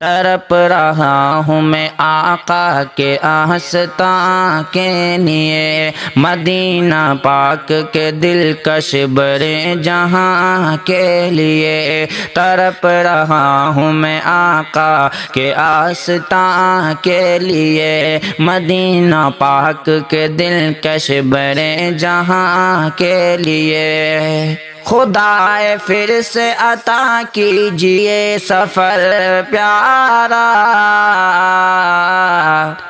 تڑپ رہا ہوں میں آقا کے آستان کے لیے، مدینہ پاک کے دلکش برے جہاں کے لیے۔ تڑپ رہا ہوں میں آقا کے آستان کے لیے، مدینہ پاک کے دلکش برے جہاں کے لیے۔ خدائے پھر سے عطا کیجئے سفر پیارا،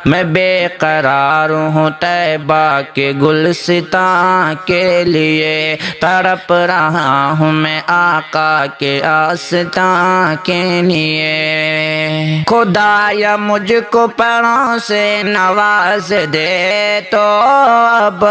میں بے قرار ہوں طیبہ کے گلستان کے لیے۔ تڑپ رہا ہوں میں آقا کے آستان کے لیے۔ خدایا مجھ کو پروں سے نواز دے تو اب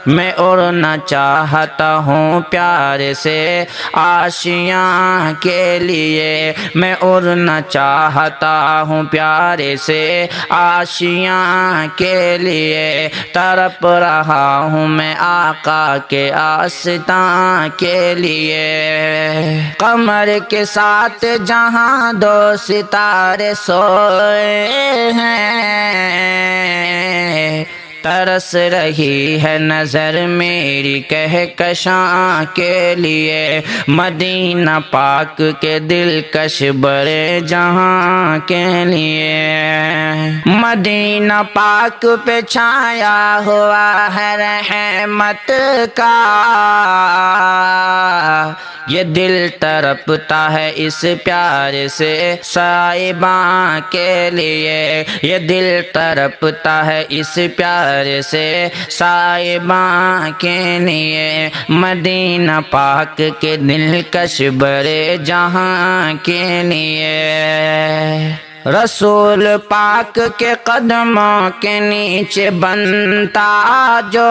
میں اڑنا چاہتا ہوں پیار سے آشیاں کے لیے، میں اڑنا چاہتا ہوں پیار سے آشیاں کے لیے۔ تڑپ رہا ہوں میں آقا کے آستان کے لیے۔ قمر کے ساتھ جہاں دو ستارے سوئے ہیں، ترس رہی ہے نظر میری کہکشاں کے لیے، مدینہ پاک کے دلکش برے جہاں کے لیے۔ مدینہ پاک پہ چھایا ہوا ہے رحمت کا، یہ دل تڑپتا ہے اس پیار سے صاحباں کے لیے، یہ دل تڑپتا ہے اس پیار سے صاحباں کے لیے، مدینہ پاک کے دلکش برے جہاں کے لیے۔ رسول پاک کے قدموں کے نیچے بنتا جو،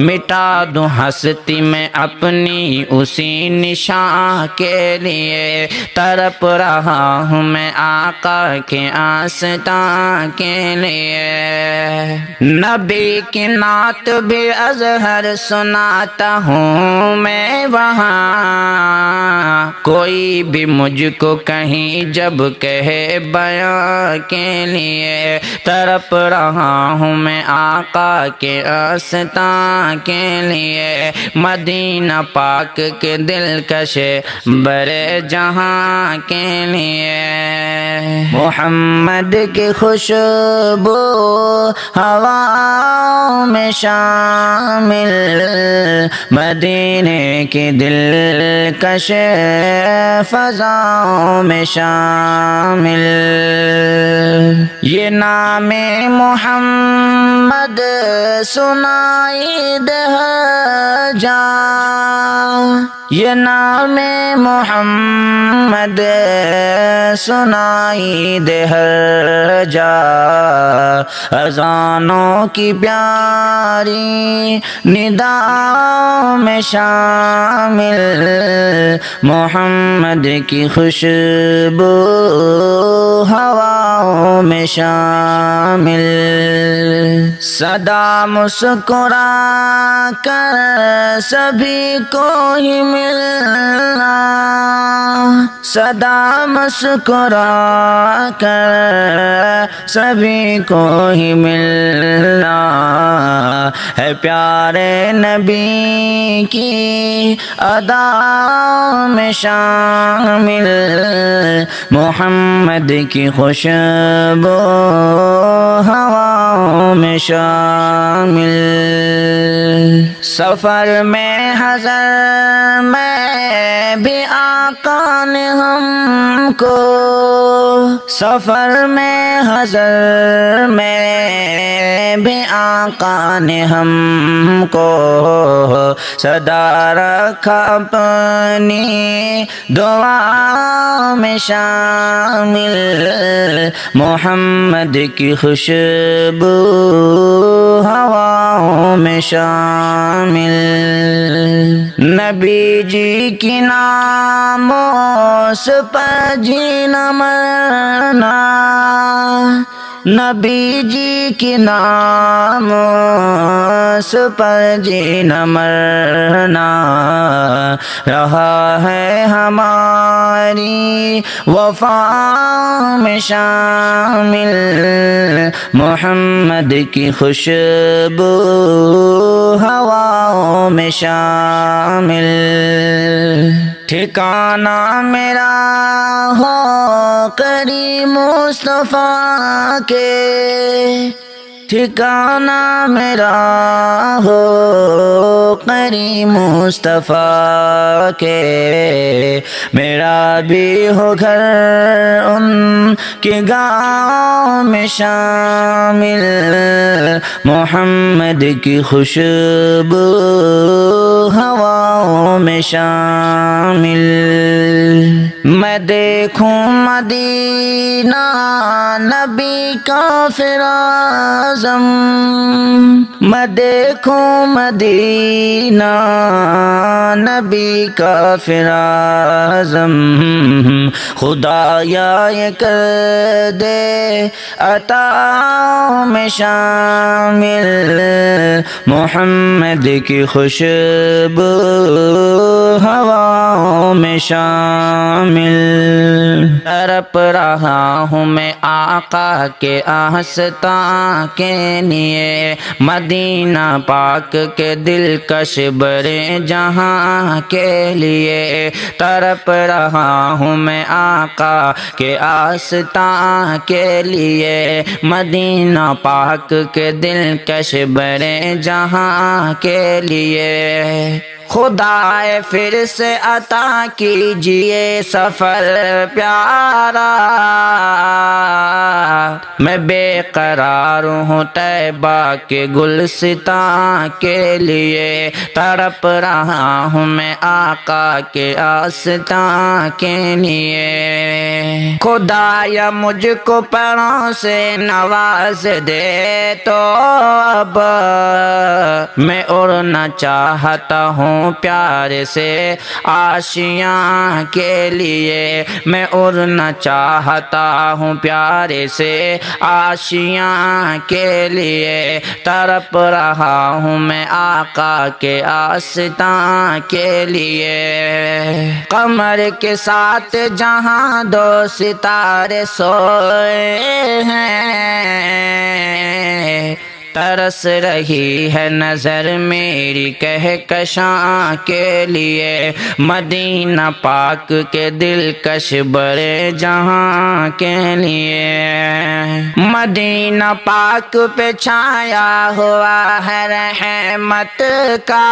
مٹا دوں ہستی میں اپنی اسی نشان کے لیے۔ تڑپ رہا ہوں میں آقا کے آستان کے لیے۔ نبی کی نعت بھی اظہر سناتا ہوں میں وہاں، کوئی بھی مجھ کو کہیں جب کہے بیان کے لیے۔ تڑپ رہا ہوں میں آقا کے آستان کے لیے، مدینہ پاک کے دلکش برے جہاں کے لیے۔ محمد کی خوشبو ہواؤں میں شامل، مدینے کی دلکش فضاؤں میں شامل، یہ نام محمد سنائی دے ہر جاں، یہ نام محمد سنائی دے ہر جاں، اذانوں کی پیاری نداؤں میں شامل، محمد کی خوشبو ہواؤں میں شامل۔ سدا مسکرا کر سبھی کو ہی ملنا، سدا مسکرا کر سبھی کو ہی ملنا، ہے پیارے نبی کی ادا میں شامل، محمد کی خوشبو ہواؤں میں شامل۔ سفر میں حضر میں بھی آقا نے ہم کو، سفر میں حضر میں بھی آقا نے ہم کو صدا رکھا اپنی دعا میں شامل، محمد کی خوشبو ہواؤں میں شامل۔ نبی جی کی ناموس پر جینا مرنا، نبی جی کی ناموس پر جینا مرنا رہا ہے ہماری وفا میں شامل محمد کی خوشبو ہواؤں میں شامل ٹھکانہ میرا ہو کریم مصطفیٰ کے ٹھکانہ میرا ہو کریم مصطفیٰ کے میرا بھی ہو گھر ان کے گاؤں میں شامل محمد کی خوشبو ہواؤں میں شامل میں دیکھوں مدینہ نبی کا فراعظم میں دیکھوں مدینہ نبی کا فراعظم خدایا یہ کر دے عطا میں شامل محمد کی خوشبو ہواؤں میں شامل تڑپ رہا ہوں میں آقا کے آستان کے لیے مدینہ پاک کے دلکش برے جہاں کے لیے تڑپ رہا ہوں میں آقا کے آستان کے لیے مدینہ پاک کے دلکش برے جہاں کے لیے خدائے پھر سے عطا کیجئے سفر پیارا میں بے قرار ہوں طیبہ کے گلستان کے لیے تڑپ رہا ہوں میں آقا کے آستان کے لیے خدایا مجھ کو پروں سے نواز دے تو اب میں اڑنا چاہتا ہوں پیار سے آشیاں کے لیے میں اڑنا چاہتا ہوں پیار سے آشیاں کے لیے تڑپ رہا ہوں میں آقا کے آستان کے لیے قمر کے ساتھ جہاں دو ستارے سوئے ہیں ترس رہی ہے نظر میری کہکشاں کے لیے مدینہ پاک کے دلکش برے جہاں کے لیے مدینہ پاک پہ چھایا ہوا ہے رحمت کا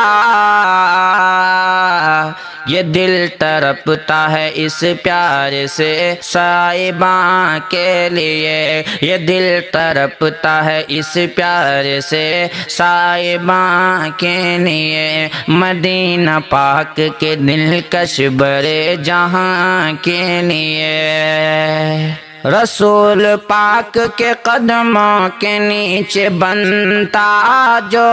یہ دل تڑپتا ہے اس پیار سے صاحباں کے لیے یہ دل تڑپتا ہے اس پیار سے صاحباں کے لیے مدینہ پاک کے دلکش برے جہاں کے لیے رسول پاک کے قدموں کے نیچے بنتا جو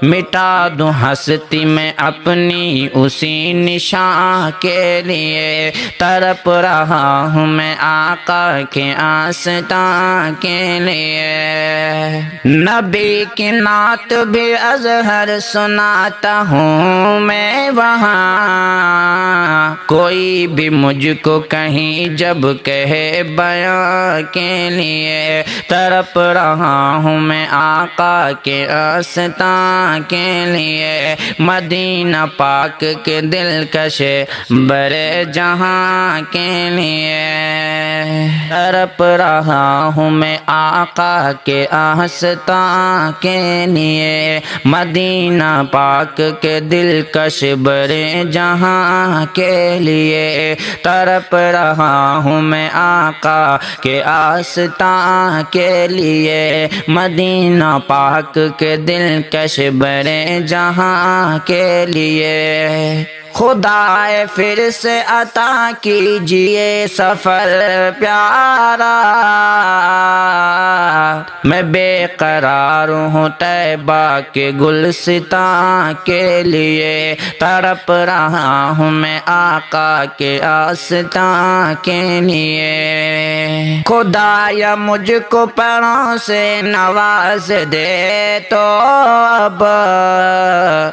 مٹا دوں ہستی میں اپنی اسی نشان کے لیے تڑپ رہا ہوں میں آقا کے آستان کے لیے نبی کی نعت بھی ازہر سناتا ہوں میں وہاں کوئی بھی مجھ کو کہیں جب کہے بیان کے لیے تڑپ رہا ہوں میں آقا کے آستان کے لیے مدینہ پاک کے دلکش برے جہاں کے لیے تڑپ رہا ہوں میں آقا کے آستان کے لیے مدینہ پاک کے دلکش برے جہاں کے لیے تڑپ رہا ہوں میں آقا کے آستان کے لیے مدینہ پاک کے دلکش برے جہاں کے لیے خدائے پھر سے عطا کیجئے سفر پیارا، میں بے قرار ہوں طیبہ کے گلستاں کے لیے، تڑپ رہا ہوں میں آقا کے آستاں کے لیے۔ خدایا مجھ کو پروں سے نواز دے تو اب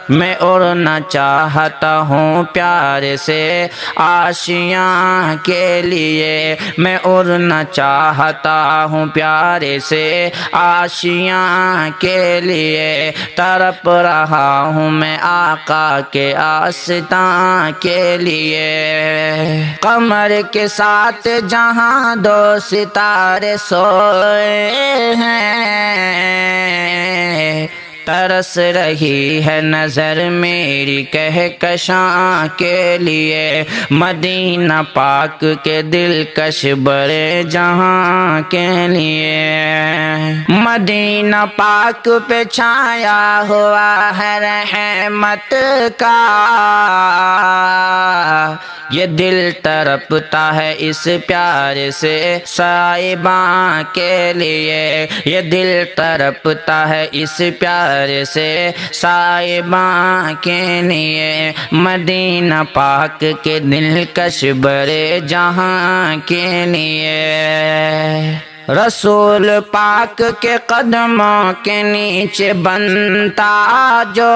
میں اڑنا چاہتا ہوں پیار سے آشیاں کے لیے، میں اڑنا چاہتا ہوں پیار سے آشیاں کے لیے، تڑپ رہا ہوں میں آقا کے آستاں کے لیے۔ قمر کے ساتھ جہاں دو ستارے سوئے ہیں، ترس رہی ہے نظر میری کہکشاں کے لیے، مدینہ پاک کے دلکش بڑے جہاں کے لیے۔ مدینہ پاک پہ چھایا ہوا ہے رحمت کا، یہ دل تڑپتا ہے اس پیار سے صاحباں کے لیے، یہ دل تڑپتا ہے اس پیار سے صاحباں کے لیے، مدینہ پاک کے دلکش بڑے جہاں کے لیے۔ رسول پاک کے قدموں کے نیچے بنتا جو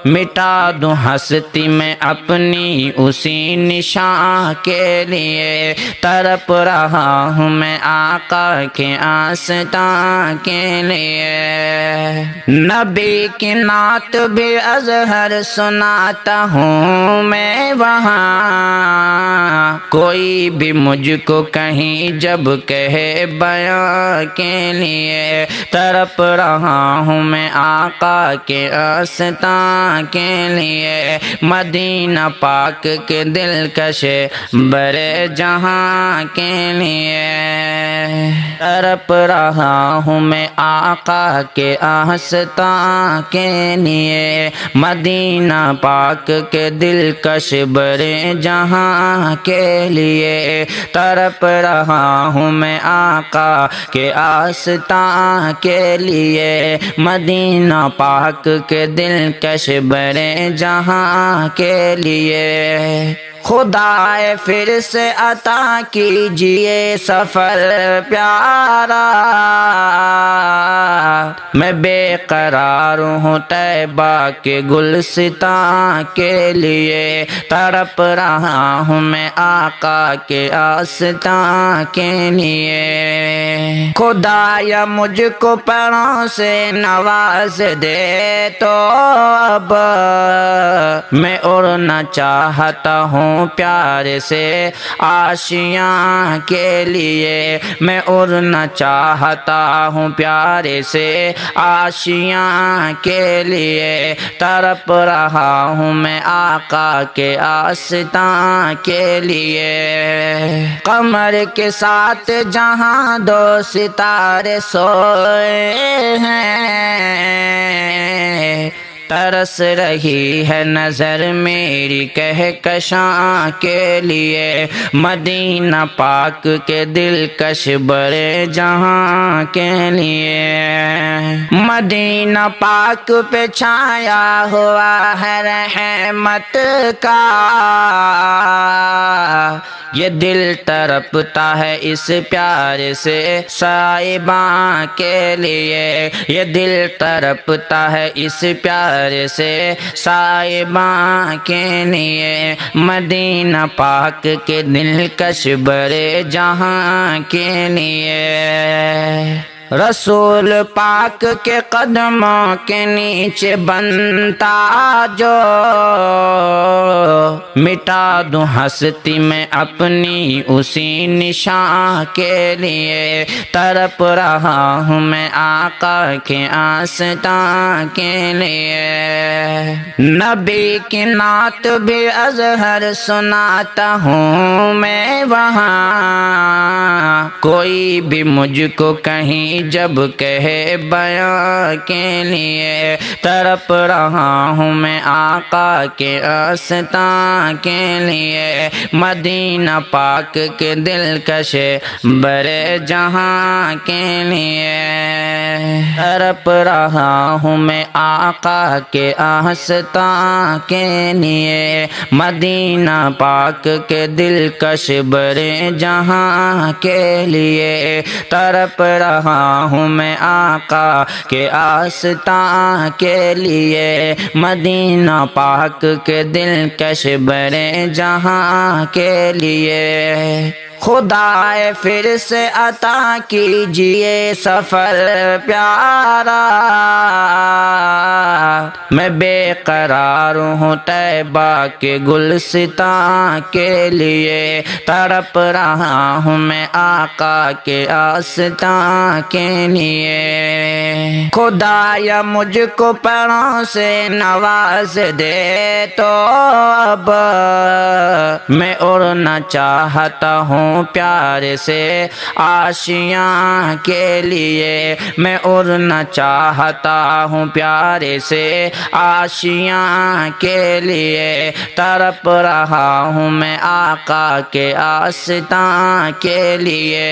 مٹا دوں ہستی میں اپنی اسی نشان کے لیے، تڑپ رہا ہوں میں آقا کے آستاں کے لیے۔ نبی کی نعت بھی اظہر سناتا ہوں میں وہاں، کوئی بھی مجھ کو کہیں جب کہے بیان کے لیے، تڑپ رہا ہوں میں آقا کے آستاں کے لیے، مدینہ پاک کے دلکش بڑے جہاں کے لیے، تڑپ رہا ہوں میں آقا کے آستاں کے لیے، مدینہ پاک کے دلکش بڑے جہاں کے لیے، تڑپ رہا ہوں میں آقا کے آستاں کے لیے، مدینہ پاک کے دلکش بڑے جہاں کے لیے۔ خدائے پھر سے عطا کیجئے سفر پیارا، میں بے قرار ہوں طیبہ کے گلستاں کے لیے، تڑپ رہا ہوں میں آقا کے آستاں کے لیے۔ خدایا مجھ کو پروں سے نواز دے تو اب میں اڑنا چاہتا ہوں پیار سے آشیاں کے لیے، میں اڑنا چاہتا ہوں پیار سے آشیاں کے لیے، تڑپ رہا ہوں میں آقا کے آستاں کے لیے۔ قمر کے ساتھ جہاں دو ستارے سوئے ہیں، ترس رہی ہے نظر میری کہکشاں کے لیے، مدینہ پاک کے دلکش بڑے جہاں کے لیے۔ مدینہ پاک پہ چھایا ہوا ہے رحمت کا، یہ دل تڑپتا ہے اس پیار سے صاحباں کے لیے، یہ دل تڑپتا ہے اس پیار سے صاحباں کے لیے، مدینہ پاک کے دلکش بڑے جہاں کے لیے۔ رسول پاک کے قدموں کے نیچے بنتا جو مٹا دوں ہستی میں اپنی اسی نشان کے لیے، تڑپ رہا ہوں میں آقا کے آستاں کے لیے۔ نبی کی نعت بھی اظہر سناتا ہوں میں وہاں، کوئی بھی مجھ کو کہیں کہیں جب کہے بیاں کے لیے تڑپ رہا ہوں میں آقا کے آستاں کے لیے مدینہ پاک کے دلکش برے جہاں کے لیے تڑپ رہا ہوں میں آقا کے آستاں کے لیے مدینہ پاک کے دلکش برے جہاں کے لیے تڑپ رہا ہوں میں آقا کے آستاں کے لیے مدینہ پاک کے دلکش برے جہاں کے لیے خدا پھر سے عطا کیجئے سفر پیارا میں بے قرار ہوں طیبہ کے گلستاں کے لیے تڑپ رہا ہوں میں آقا کے آستاں کے لیے خدا یا مجھ کو پروں سے نواز دے تو اب میں اڑنا چاہتا ہوں پیار سے آشیاں کے لیے میں اڑنا چاہتا ہوں پیار سے آشیاں کے لیے تڑپ رہا ہوں میں آقا کے آستاں کے لیے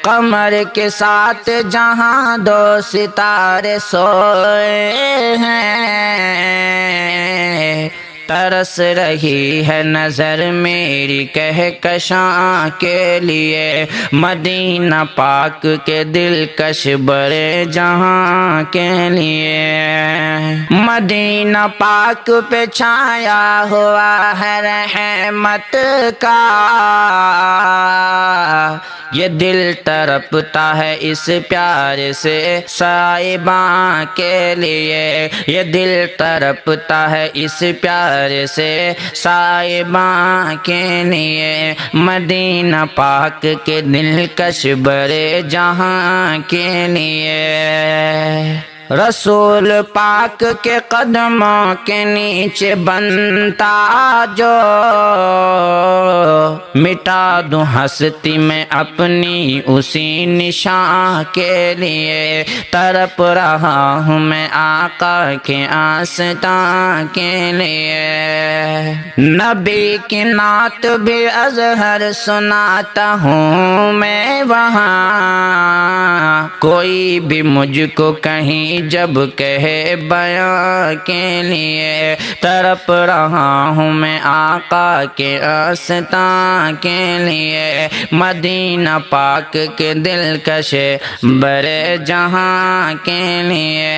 قمر کے ساتھ جہاں دو ستارے سوئے ہیں ترس رہی ہے نظر میری کہکشاں کے لیے مدینہ پاک کے دلکش برے جہاں کے لیے مدینہ پاک پہ چھایا ہوا ہے رحمت کا یہ دل تڑپتا ہے اس پیار سے صاحباں کے لیے یہ دل تڑپتا ہے اس پیار سے صاحباں کے لیے مدینہ پاک کے دلکش برے جہاں کے لیے رسول پاک کے قدموں کے نیچے بنتا جو مٹا دوں ہستی میں اپنی اسی نشان کے لیے تڑپ رہا ہوں میں آقا کے آستاں کے لیے نبی کی نعت بھی اظہر سناتا ہوں میں وہاں کوئی بھی مجھ کو کہیں جب کہے بیاں کے لیے تڑپ رہا ہوں میں آقا کے آستاں کے لیے مدینہ پاک کے دلکش برے جہاں کے لیے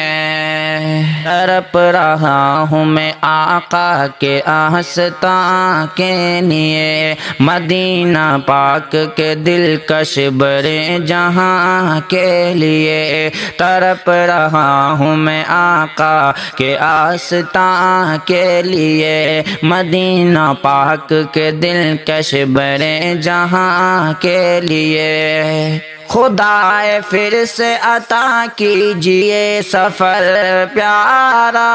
تڑپ رہا ہوں میں آقا کے آستاں کے لیے مدینہ پاک کے دلکش برے جہاں کے لیے تڑپ رہا ہوں میں آقا کے آستاں کے لیے مدینہ پاک کے دلکش برے جہاں کے لیے خدا پھر سے عطا کیجئے سفر پیارا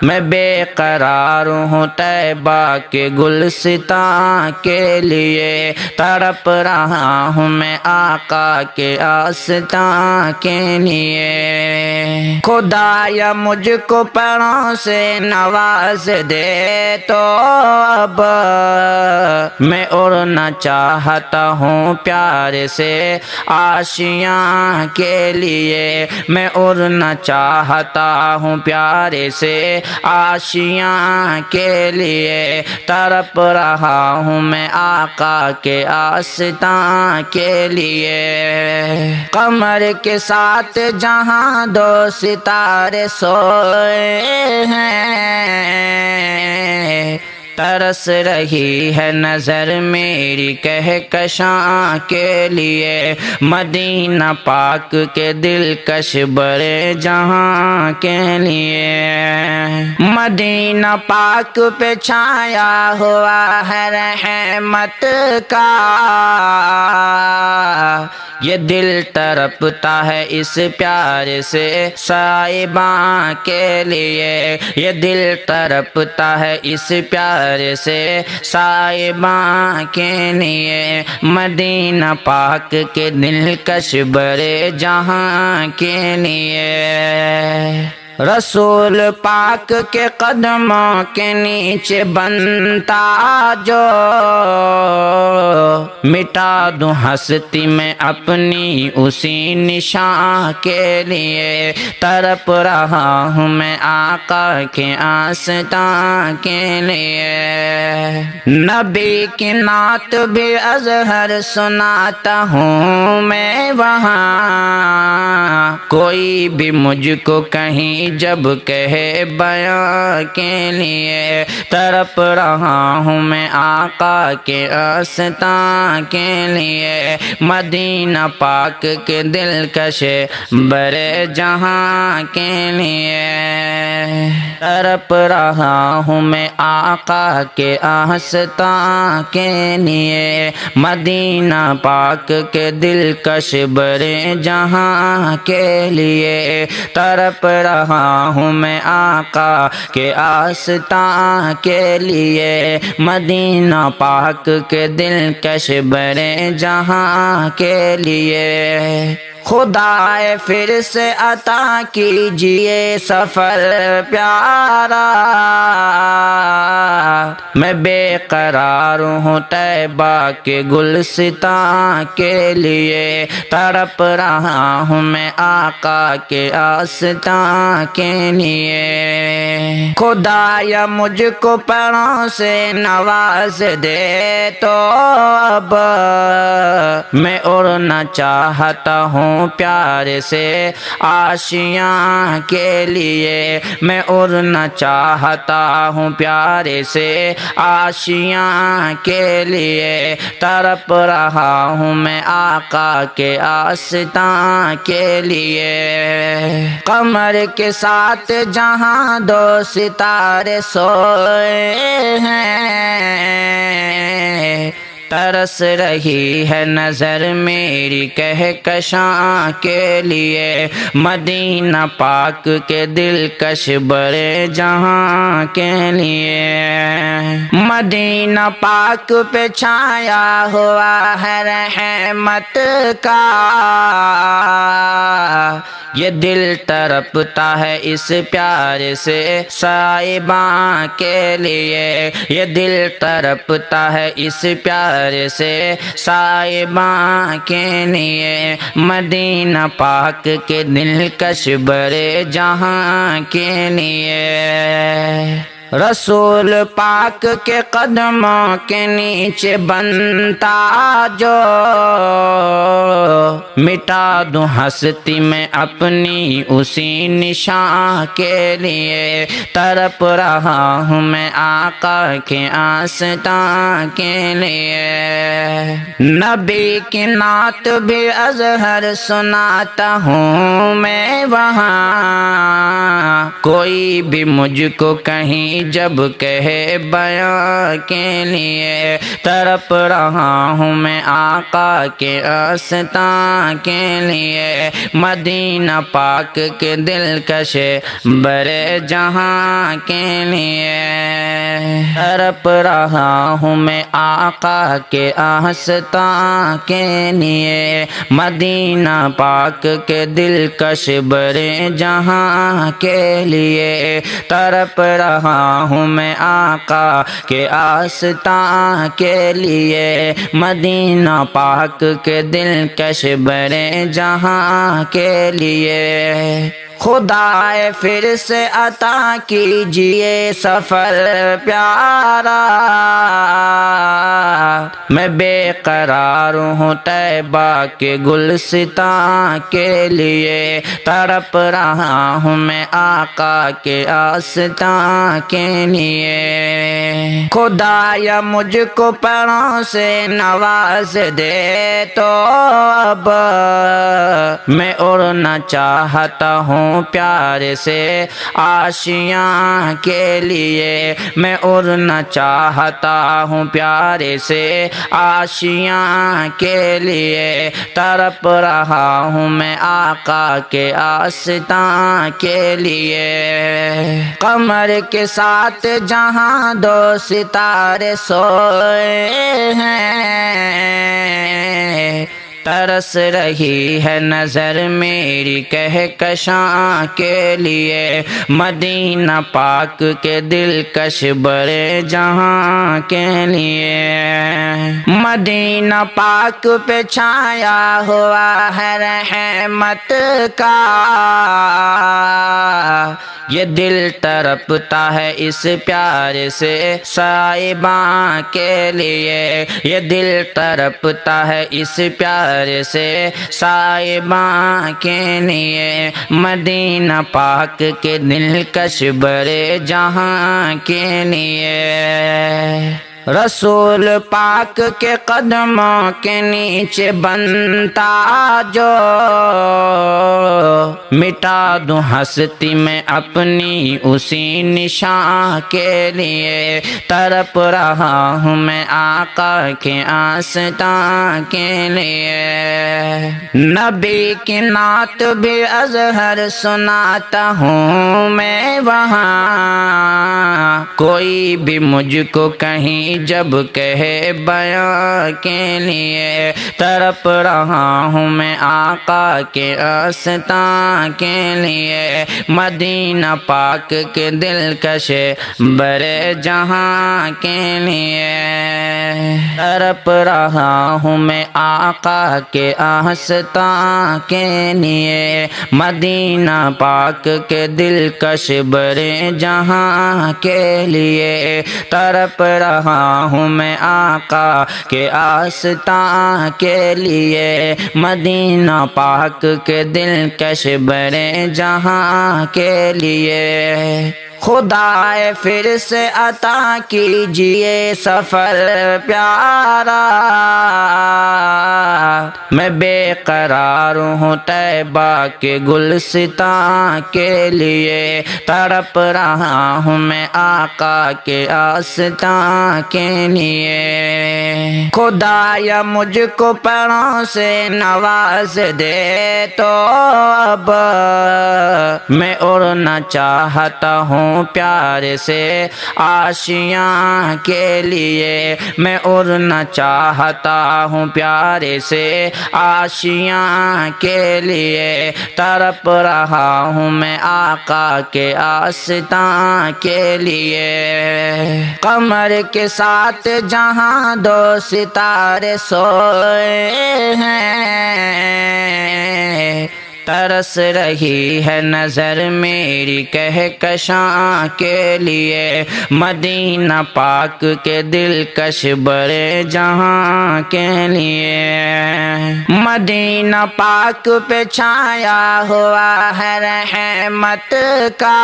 میں بے قرار ہوں طیبہ کے گلستاں کے لیے تڑپ رہا ہوں میں آقا کے آستاں کے لیے خدا یا مجھ کو پروں سے نواز دے تو اب میں اڑنا چاہتا ہوں پیار سے آشیاں کے لیے میں اڑنا چاہتا ہوں پیار سے آشیاں کے لیے تڑپ رہا ہوں میں آقا کے آستاں کے لیے قمر کے ساتھ جہاں دو ستارے سوئے ہیں ترس رہی ہے نظر میری کہکشاں کے لیے مدینہ پاک کے دلکش برے جہاں کے لیے مدینہ پاک پہ چھایا ہوا ہے رحمت کا یہ دل تڑپتا ہے اس پیار سے صاحباں کے لیے، یہ دل تڑپتا ہے اس پیار سے صاحباں کے لیے، مدینہ پاک کے دلکش برے جہاں کے لیے۔ رسول پاک کے قدموں کے نیچے بنتا جو، مٹا دوں ہستی میں اپنی اسی نشان کے لیے، تڑپ رہا ہوں میں آقا کے آستان کے لیے۔ نبی کی نعت بھی اظہر سناتا ہوں میں وہاں، کوئی بھی مجھ کو کہیں جب کہے بیان کے لیے، تڑپ رہا ہوں میں آقا کے آستان کے لیے، مدینہ پاک کے دلکش برے جہاں کے لیے، تڑپ رہا ہوں میں آقا کے آستان کے لیے، مدینہ پاک کے دلکش برے جہاں کے لیے، تڑپ رہا ہوں میں آقا کے آستان کے لیے، مدینہ پاک کے دلکش برے جہاں کے لیے۔ خدائے پھر سے عطا کیجئے سفر پیارا، میں بے قرار ہوں طیبہ کے گلستان کے لیے، تڑپ رہا ہوں میں آقا کے آستان کے لیے۔ خدایا مجھ کو پروں سے نواز دے تو اب میں اڑنا چاہتا ہوں پیار سے آشیاں کے لیے، میں اڑنا چاہتا ہوں پیار سے آشیاں کے لیے، تڑپ رہا ہوں میں آقا کے آستان کے لیے۔ قمر کے ساتھ جہاں دو ستارے سوئے ہیں، ترس رہی ہے نظر میری کہکشاں کے لیے، مدینہ پاک کے دلکش برے جہاں کے لیے، مدینہ پاک پہ چھایا ہوا ہے رحمت کا، یہ دل تڑپتا ہے اس پیار سے صاحباں کے لیے، یہ دل تڑپتا ہے اس پیار سے صاحباں کے لیے، مدینہ پاک کے دلکش برے جہاں کے لیے۔ رسول پاک کے قدموں کے نیچے بنتا جو، مٹا دوں ہستی میں اپنی اسی نشان کے لیے، تڑپ رہا ہوں میں آقا کے آستان کے لیے۔ نبی کی نعت بھی اظہر سناتا ہوں میں وہاں، کوئی بھی مجھ کو کہیں جب کہے بیان کے لیے، تڑپ رہا ہوں میں آقا کے آستان کے لیے، مدینہ پاک کے دلکش برے جہاں کے لیے، تڑپ رہا ہوں میں آقا کے آستان کے لیے، مدینہ پاک کے دلکش برے جہاں کے لیے، تڑپ رہا ہوں میں آقا کے آستان کے لیے، مدینہ پاک کے دلکش برے جہاں کے لیے۔ خدائے پھر سے عطا کیجئے سفر پیارا، میں بے قرار ہوں طیبہ کے گلستان کے لیے، تڑپ رہا ہوں میں آقا کے آستان کے لیے۔ خدایا مجھ کو پروں سے نواز دے تو اب میں اڑنا چاہتا ہوں پیار سے آشیاں کے لیے، میں اڑنا چاہتا ہوں پیار سے آشیاں کے لیے، تڑپ رہا ہوں میں آقا کے آستاں کے لیے۔ قمر کے ساتھ جہاں دو ستارے سوئے ہیں، ترس رہی ہے نظر میری کہکشاں کے لیے، مدینہ پاک کے دلکش بڑے جہاں کے لیے۔ مدینہ پاک پہ چھایا ہوا ہے رحمت کا، یہ دل تڑپتا ہے اس پیار سے صاحباں کے لیے، یہ دل تڑپتا ہے اس پیار سے صاحباں کے لیے، مدینہ پاک کے دلکش بڑے جہاں کے لیے۔ رسول پاک کے قدموں کے نیچے بنتا جو مٹا دوں ہستی میں اپنی اسی نشان کے لیے، تڑپ رہا ہوں میں آقا کے آستاں کے لیے۔ نبی کی نعت بھی اظہر سناتا ہوں میں وہاں، کوئی بھی مجھ کو کہیں جب کہے بیان کے لیے، تڑپ رہا ہوں میں آقا کے آستاں کے لیے، مدینہ پاک کے دلکش بڑے جہاں کے لیے۔ تڑپ رہا ہوں میں آقا کے آستاں کے لیے، مدینہ پاک کے دلکش بڑے جہاں کے لیے، تڑپ رہا ہوں میں آقا کے آستاں کے لیے، مدینہ پاک کے دلکش بڑے جہاں کے لیے۔ خدا پھر سے عطا کیجئے سفر پیارا، میں بے قرار ہوں طیبہ کے گلستاں کے لیے، تڑپ رہا ہوں میں آقا کے آستاں کے لیے۔ خدایا مجھ کو پروں سے نواز دے تو اب میں اڑنا چاہتا ہوں پیار سے آشیاں کے لیے، میں اڑنا چاہتا ہوں پیار سے آشیاں کے لیے، تڑپ رہا ہوں میں آقا کے آستاں کے لیے۔ قمر کے ساتھ جہاں دو ستارے سوئے ہیں، ترس رہی ہے نظر میری کہکشاں کے لیے، مدینہ پاک کے دلکش بڑے جہاں کے لیے۔ مدینہ پاک پہ چھایا ہوا ہے رحمت کا،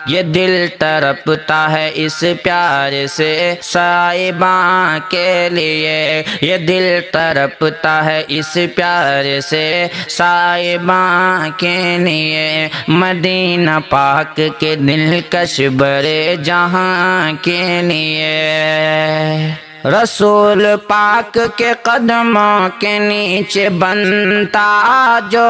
یہ دل تڑپتا ہے اس پیار سے صاحباں کے لیے، یہ دل تڑپتا ہے اس پیار سے صاحباں کے لیے، مدینہ پاک کے دلکش بڑے جہاں کے لیے۔ رسول پاک کے قدموں کے نیچے بنتا جو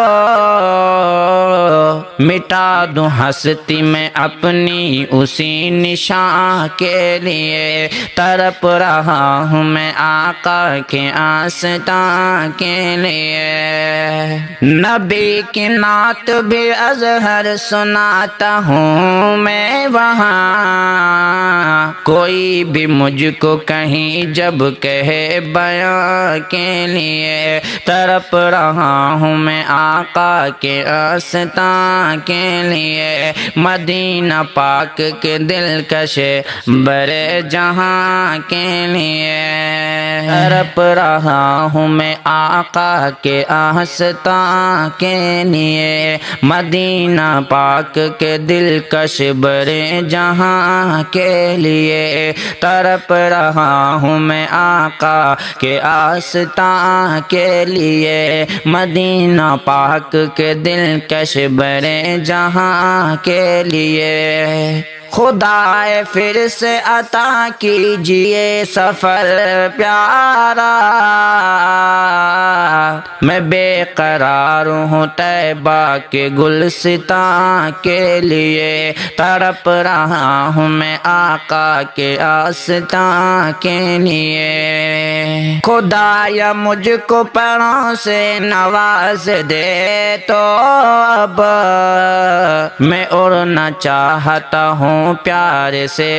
مٹا دوں ہستی میں اپنی اسی نشان کے لیے، تڑپ رہا ہوں میں آقا کے آستاں کے لیے۔ نبی کی نعت بھی اظہر سناتا ہوں میں وہاں، کوئی بھی مجھ کو کہیں جب کہے بیان کے لیے، تڑپ رہا ہوں میں آقا کے آستاں کے لیے، مدینہ پاک کے دلکش بڑے جہاں کے لیے۔ تڑپ رہا ہوں میں آقا کے آستان کے لیے، مدینہ پاک کے دلکش برے جہاں کے لیے، تڑپ رہا ہوں میں آقا کے آستان کے لیے، مدینہ پاک کے دلکش برے جہاں کے لیے۔ خدائے پھر سے عطا کیجئے سفر پیارا، میں بے قرار ہوں طیبہ کے گلستان کے لیے، تڑپ رہا ہوں میں آقا کے آستان کے لیے۔ خدایا مجھ کو پروں سے نواز دے تو اب میں اڑنا چاہتا ہوں پیارے سے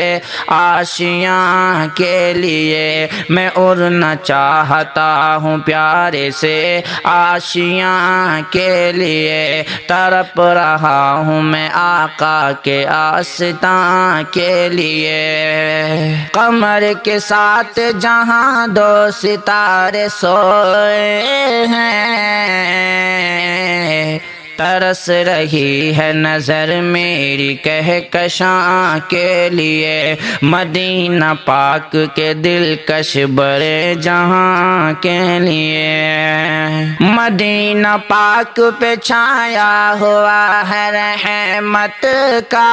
آشیاں کے لیے، میں اڑنا چاہتا ہوں پیارے سے آشیاں کے لیے، تڑپ رہا ہوں میں آقا کے آستان کے لیے۔ قمر کے ساتھ جہاں دو ستارے سوئے ہیں، ترس رہی ہے نظر میری کہکشاں کے لیے، مدینہ پاک کے دلکش برے جہاں کے لیے۔ مدینہ پاک پہ چھایا ہوا ہے رحمت کا